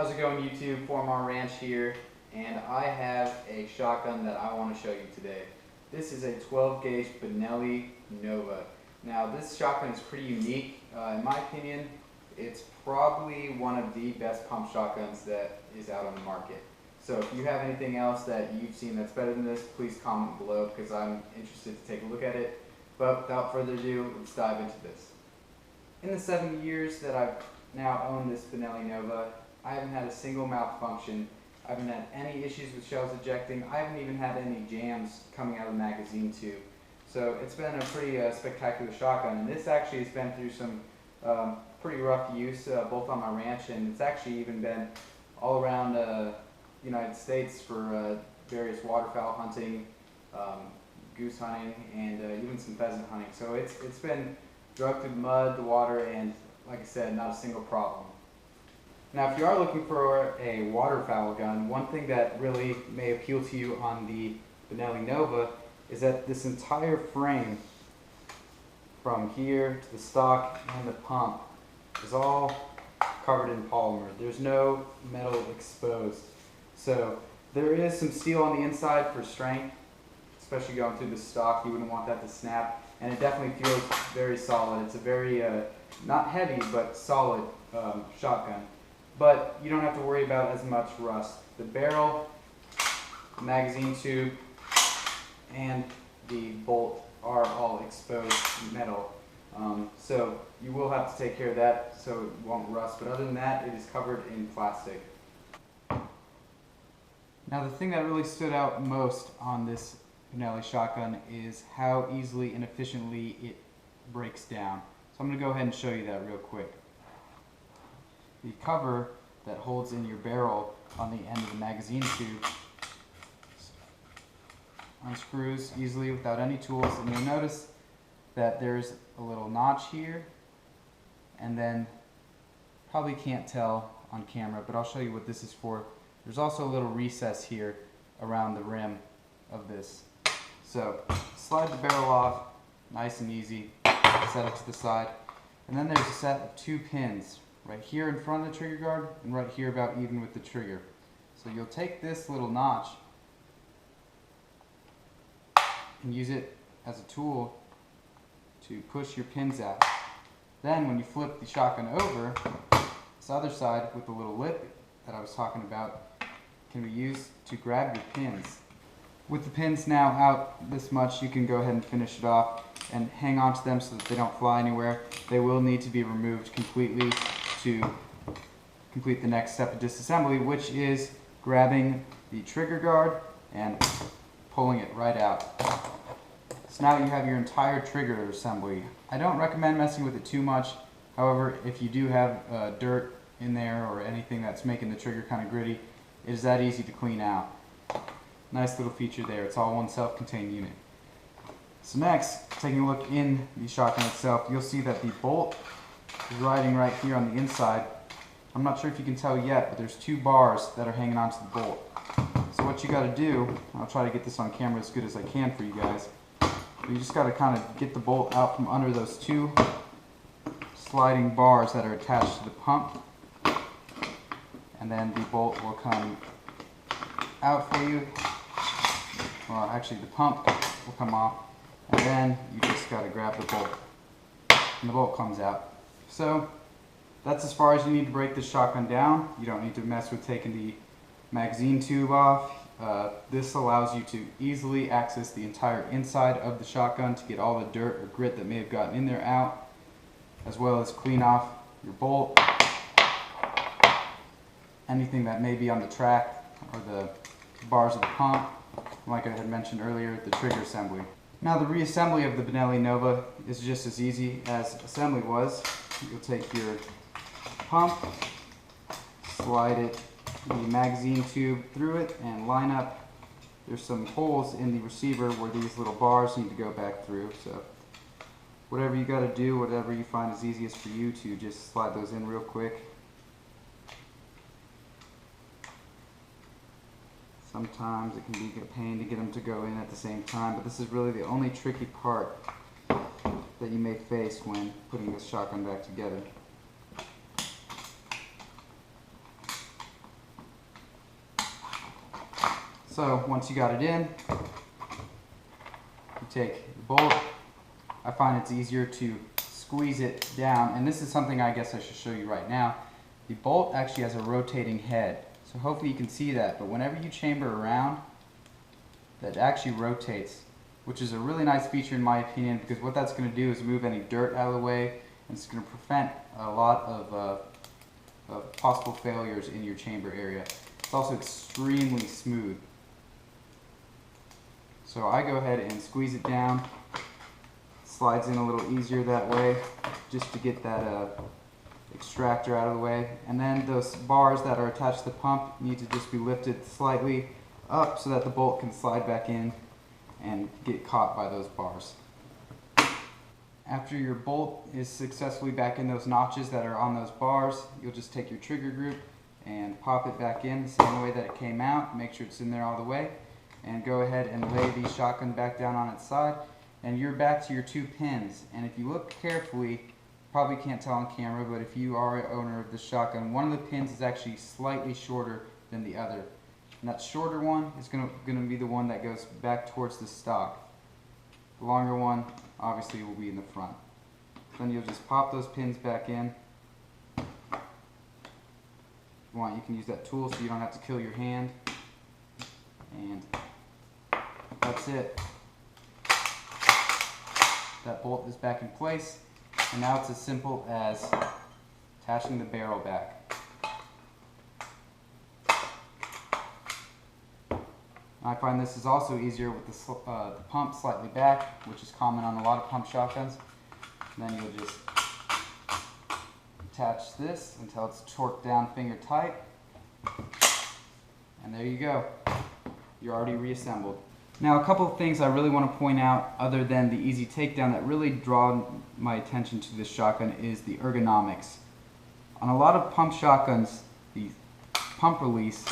How's it going, YouTube? Four Ranch here, and I have a shotgun that I want to show you today. This is a 12 gauge Benelli Nova. Now this shotgun is pretty unique. In my opinion, it's probably one of the best pump shotguns that is out on the market. So if you have anything else that you've seen that's better than this, please comment below because I'm interested to take a look at it. But without further ado, let's dive into this. In the 7 years that I've now owned this Benelli Nova, I haven't had a single malfunction. I haven't had any issues with shells ejecting. I haven't even had any jams coming out of the magazine tube. So it's been a pretty spectacular shotgun, and this actually has been through some pretty rough use both on my ranch, and it's actually even been all around the United States for various waterfowl hunting, goose hunting, and even some pheasant hunting. So it's been drugged through the mud, the water, and like I said, not a single problem. Now, if you are looking for a waterfowl gun, one thing that really may appeal to you on the Benelli Nova is that this entire frame, from here to the stock and the pump, is all covered in polymer. There's no metal exposed. So there is some steel on the inside for strength, especially going through the stock. You wouldn't want that to snap, and it definitely feels very solid. It's a very, not heavy, but solid shotgun. But you don't have to worry about as much rust. The barrel, the magazine tube, and the bolt are all exposed metal. So you will have to take care of that so it won't rust. But other than that, it is covered in plastic. Now, the thing that really stood out most on this Benelli shotgun is how easily and efficiently it breaks down. So I'm going to go ahead and show you that real quick. The cover that holds in your barrel on the end of the magazine tube unscrews easily without any tools, and you'll notice that there's a little notch here, and then probably can't tell on camera, but I'll show you what this is for. There's also a little recess here around the rim of this. So slide the barrel off, nice and easy, set it to the side, and then there's a set of 2 pins right here in front of the trigger guard and right here about even with the trigger. So you'll take this little notch and use it as a tool to push your pins out. Then when you flip the shotgun over, this other side with the little lip that I was talking about can be used to grab your pins. With the pins now out this much, you can go ahead and finish it off and hang on to them so that they don't fly anywhere. They will need to be removed completely to complete the next step of disassembly, which is grabbing the trigger guard and pulling it right out. So now you have your entire trigger assembly. I don't recommend messing with it too much. However, if you do have dirt in there or anything that's making the trigger kind of gritty, it is that easy to clean out. Nice little feature there. It's all one self-contained unit. So next, taking a look in the shotgun itself, you'll see that the bolt is riding right here on the inside. I'm not sure if you can tell yet, but there's 2 bars that are hanging onto the bolt. So what you got to do, I'll try to get this on camera as good as I can for you guys. You just got to kind of get the bolt out from under those 2 sliding bars that are attached to the pump, and then the bolt will come out for you. Well, actually the pump will come off, and then you just got to grab the bolt, and the bolt comes out. So that's as far as you need to break this shotgun down. You don't need to mess with taking the magazine tube off. This allows you to easily access the entire inside of the shotgun to get all the dirt or grit that may have gotten in there out, as well as clean off your bolt, anything that may be on the track or the bars of the pump, like I had mentioned earlier, the trigger assembly. Now, the reassembly of the Benelli Nova is just as easy as assembly was. You'll take your pump, slide it, the magazine tube through it, and line up. There's some holes in the receiver where these little bars need to go back through. So whatever you got to do, whatever you find is easiest for you, to just slide those in real quick. Sometimes it can be a pain to get them to go in at the same time, but this is really the only tricky part that you may face when putting this shotgun back together. So once you got it in, you take the bolt. I find it's easier to squeeze it down, and this is something I guess I should show you right now. The bolt actually has a rotating head, so hopefully you can see that, but whenever you chamber around, that actually rotates, which is a really nice feature in my opinion, because what that's going to do is move any dirt out of the way, and it's going to prevent a lot of possible failures in your chamber area. It's also extremely smooth. So I go ahead and squeeze it down. Slides in a little easier that way, just to get that extractor out of the way. And then those bars that are attached to the pump need to just be lifted slightly up so that the bolt can slide back in and get caught by those bars. After your bolt is successfully back in those notches that are on those bars, you'll just take your trigger group and pop it back in the same way that it came out. Make sure it's in there all the way, and go ahead and lay the shotgun back down on its side, and you're back to your 2 pins. And if you look carefully, probably can't tell on camera, but if you are an owner of the shotgun, one of the pins is actually slightly shorter than the other. And that shorter one is going to be the one that goes back towards the stock. The longer one obviously will be in the front. Then you'll just pop those pins back in. If you want, you can use that tool so you don't have to kill your hand. And that's it. That bolt is back in place, and now it's as simple as attaching the barrel back. I find this is also easier with the pump slightly back, which is common on a lot of pump shotguns. And then you'll just attach this until it's torqued down finger tight, and there you go. You're already reassembled. Now, a couple of things I really want to point out other than the easy takedown that really draw my attention to this shotgun is the ergonomics. On a lot of pump shotguns, the pump release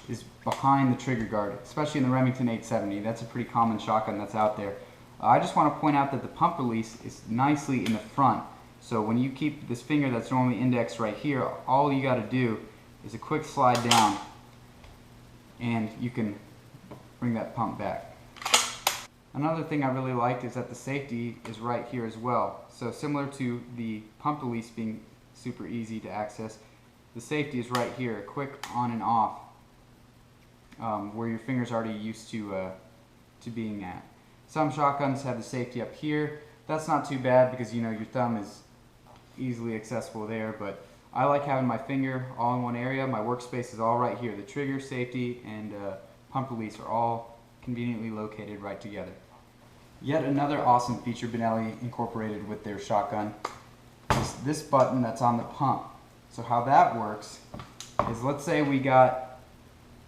is behind the trigger guard, especially in the Remington 870. That's a pretty common shotgun that's out there. I just want to point out that the pump release is nicely in the front. So when you keep this finger that's normally indexed right here, all you got to do is a quick slide down and you can bring that pump back. Another thing I really like is that the safety is right here as well. So similar to the pump release being super easy to access, the safety is right here, quick on and off, where your finger's already used to being at. Some shotguns have the safety up here. That's not too bad because your thumb is easily accessible there, but I like having my finger all in one area. My workspace is all right here. The trigger, safety, and pump release are all conveniently located right together. Yet another awesome feature Benelli incorporated with their shotgun is this button that's on the pump. So how that works is, let's say we got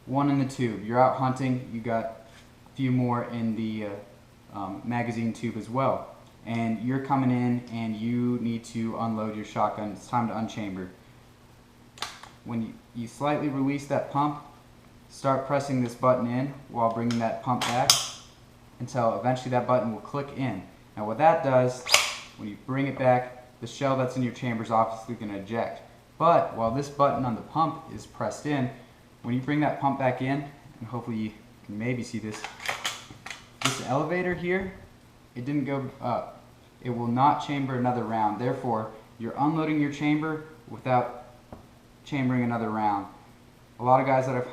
one in the tube. You're out hunting, you got a few more in the magazine tube as well. And you're coming in and you need to unload your shotgun. It's time to unchamber. When you slightly release that pump, start pressing this button in while bringing that pump back until eventually that button will click in. Now what that does, when you bring it back, the shell that's in your chamber is obviously going to eject. But while this button on the pump is pressed in, when you bring that pump back in, and hopefully you can maybe see this elevator here, it didn't go up. It will not chamber another round. Therefore, you're unloading your chamber without chambering another round. A lot of guys that I've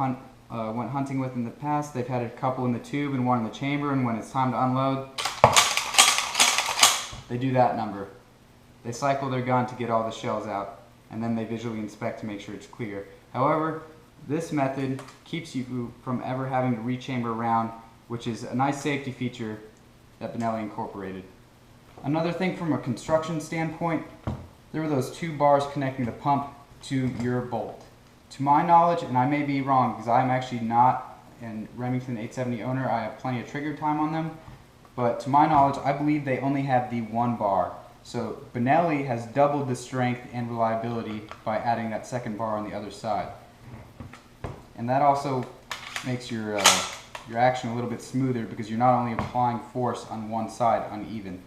went hunting with in the past, they've had a couple in the tube and one in the chamber, and when it's time to unload, they do that number. They cycle their gun to get all the shells out, and then they visually inspect to make sure it's clear. However, this method keeps you from ever having to rechamber a round, which is a nice safety feature that Benelli incorporated. Another thing from a construction standpoint, there were those 2 bars connecting the pump to your bolt. To my knowledge, and I may be wrong because I'm actually not a Remington 870 owner, I have plenty of trigger time on them, but to my knowledge, I believe they only have the 1 bar. So Benelli has doubled the strength and reliability by adding that 2nd bar on the other side. And that also makes your action a little bit smoother because you're not only applying force on one side uneven.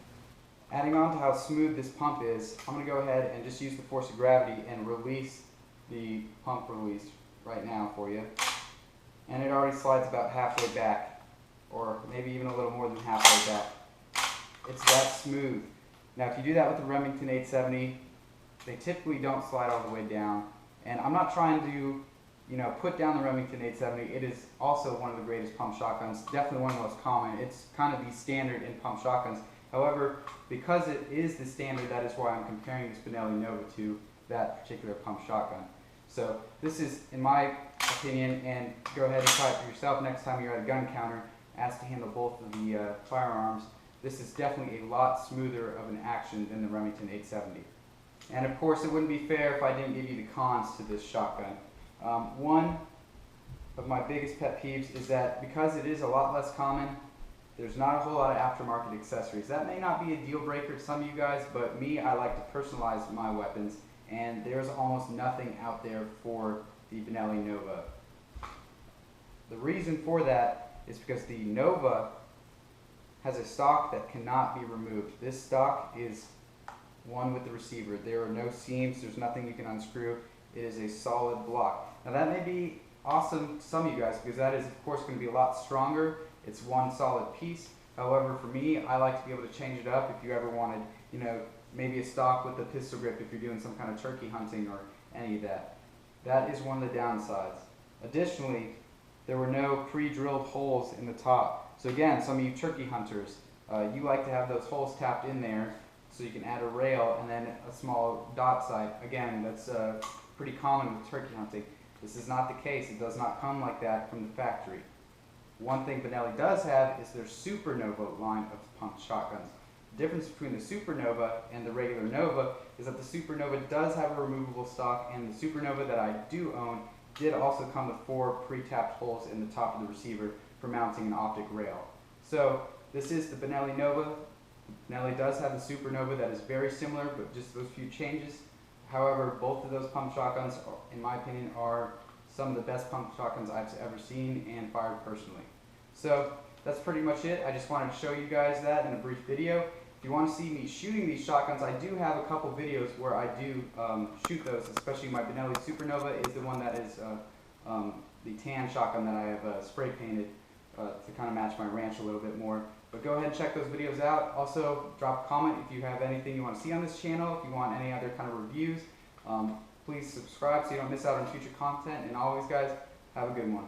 Adding on to how smooth this pump is, I'm going to go ahead and just use the force of gravity and release the pump release right now for you. and it already slides about halfway back, or maybe even a little more than halfway back. It's that smooth. Now if you do that with the Remington 870, they typically don't slide all the way down. And I'm not trying to, put down the Remington 870. It is also one of the greatest pump shotguns, definitely one of the most common. It's kind of the standard in pump shotguns. However, because it is the standard, that is why I'm comparing this Benelli Nova to that particular pump shotgun. So this is, in my opinion, and go ahead and try it for yourself next time you're at a gun counter, asked to handle both of the firearms. This is definitely a lot smoother of an action than the Remington 870. And of course, it wouldn't be fair if I didn't give you the cons to this shotgun. One of my biggest pet peeves is that because it is a lot less common, there's not a whole lot of aftermarket accessories. That may not be a deal breaker to some of you guys, but me, I like to personalize my weapons, and there's almost nothing out there for the Benelli Nova. The reason for that is because the Nova has a stock that cannot be removed. This stock is one with the receiver. There are no seams, there's nothing you can unscrew. It is a solid block. Now that may be awesome to some of you guys because that is of course going to be a lot stronger. It's one solid piece. However, for me, I like to be able to change it up if you ever wanted, maybe a stock with a pistol grip if you're doing some kind of turkey hunting or any of that. That is one of the downsides. Additionally, there were no pre-drilled holes in the top. So again, some of you turkey hunters, you like to have those holes tapped in there so you can add a rail and then a small dot sight. Again, that's pretty common with turkey hunting. This is not the case. It does not come like that from the factory. One thing Benelli does have is their Supernova line of pump shotguns. The difference between the Supernova and the regular Nova is that the Supernova does have a removable stock, and the Supernova that I do own did also come with 4 pre-tapped holes in the top of the receiver for mounting an optic rail. So this is the Benelli Nova. Benelli does have the Supernova that is very similar, but just those few changes. However, both of those pump shotguns, in my opinion, are some of the best pump shotguns I've ever seen and fired personally. So that's pretty much it. I just wanted to show you guys that in a brief video. If you want to see me shooting these shotguns, I do have a couple videos where I do shoot those, especially my Benelli Supernova is the one that is the tan shotgun that I have spray painted to kind of match my ranch a little bit more. But go ahead and check those videos out. Also, drop a comment if you have anything you want to see on this channel, if you want any other kind of reviews. Please subscribe so you don't miss out on future content. And always, guys, have a good one.